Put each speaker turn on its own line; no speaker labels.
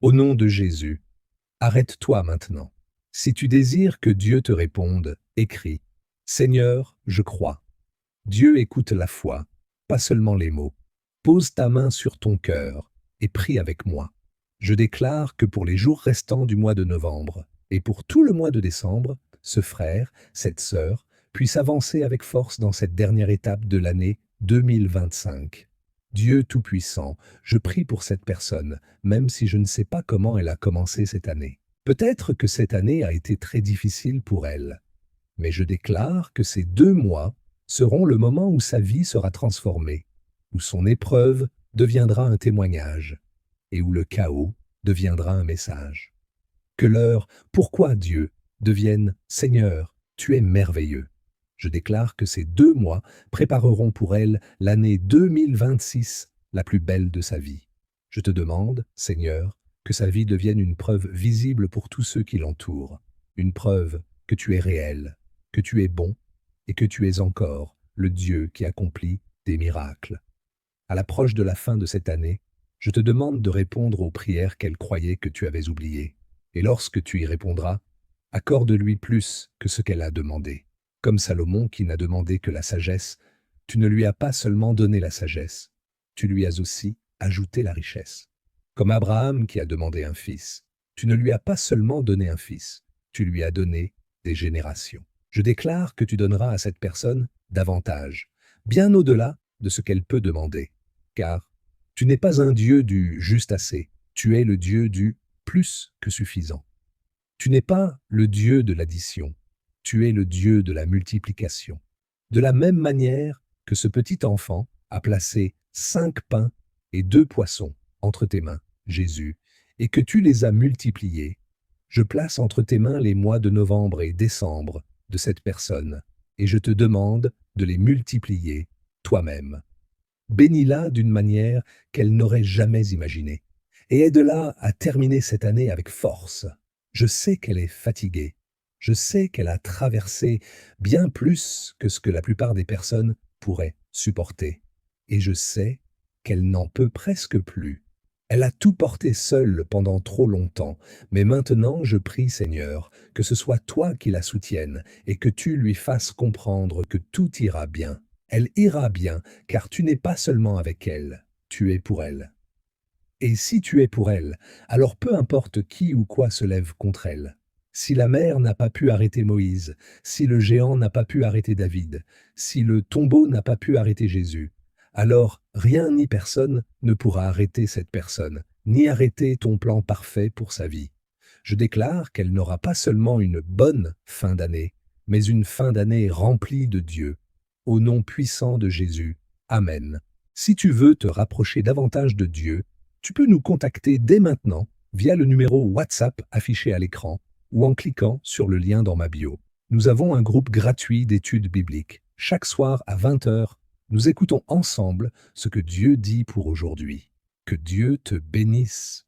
Au nom de Jésus, arrête-toi maintenant. Si tu désires que Dieu te réponde, écris. Seigneur, je crois. Dieu écoute la foi, pas seulement les mots. Pose ta main sur ton cœur et prie avec moi. Je déclare que pour les jours restants du mois de novembre et pour tout le mois de décembre, ce frère, cette sœur, puisse avancer avec force dans cette dernière étape de l'année 2025. Dieu Tout-Puissant, je prie pour cette personne, même si je ne sais pas comment elle a commencé cette année. Peut-être que cette année a été très difficile pour elle, mais je déclare que ces 2 mois seront le moment où sa vie sera transformée, où son épreuve deviendra un témoignage et où le chaos deviendra un message. Que leur «Pourquoi Dieu?» devienne «Seigneur, tu es merveilleux». Je déclare que ces 2 mois prépareront pour elle l'année 2026, la plus belle de sa vie. Je te demande, Seigneur, que sa vie devienne une preuve visible pour tous ceux qui l'entourent, une preuve que tu es réel, que tu es bon et que tu es encore le Dieu qui accomplit des miracles. À l'approche de la fin de cette année, je te demande de répondre aux prières qu'elle croyait que tu avais oubliées. Et lorsque tu y répondras, accorde-lui plus que ce qu'elle a demandé. Comme Salomon qui n'a demandé que la sagesse, tu ne lui as pas seulement donné la sagesse, tu lui as aussi ajouté la richesse. Comme Abraham qui a demandé un fils, tu ne lui as pas seulement donné un fils, tu lui as donné des générations. Je déclare que tu donneras à cette personne davantage, bien au-delà de ce qu'elle peut demander, car tu n'es pas un Dieu du juste assez, tu es le Dieu du plus que suffisant. Tu n'es pas le Dieu de l'addition, tu es le Dieu de la multiplication. De la même manière que ce petit enfant a placé 5 pains et 2 poissons entre tes mains, Jésus, et que tu les as multipliés, je place entre tes mains les mois de novembre et décembre de cette personne, et je te demande de les multiplier toi-même. Bénis-la d'une manière qu'elle n'aurait jamais imaginée, et aide-la à terminer cette année avec force. Je sais qu'elle est fatiguée, je sais qu'elle a traversé bien plus que ce que la plupart des personnes pourraient supporter, et je sais qu'elle n'en peut presque plus. Elle a tout porté seule pendant trop longtemps, mais maintenant je prie Seigneur, que ce soit toi qui la soutiennes et que tu lui fasses comprendre que tout ira bien. Elle ira bien, car tu n'es pas seulement avec elle, tu es pour elle. Et si tu es pour elle, alors peu importe qui ou quoi se lève contre elle. Si la mer n'a pas pu arrêter Moïse, si le géant n'a pas pu arrêter David, si le tombeau n'a pas pu arrêter Jésus, alors rien ni personne ne pourra arrêter cette personne, ni arrêter ton plan parfait pour sa vie. Je déclare qu'elle n'aura pas seulement une bonne fin d'année, mais une fin d'année remplie de Dieu. Au nom puissant de Jésus. Amen. Si tu veux te rapprocher davantage de Dieu, tu peux nous contacter dès maintenant via le numéro WhatsApp affiché à l'écran ou en cliquant sur le lien dans ma bio. Nous avons un groupe gratuit d'études bibliques. Chaque soir à 20 heures, nous écoutons ensemble ce que Dieu dit pour aujourd'hui. Que Dieu te bénisse.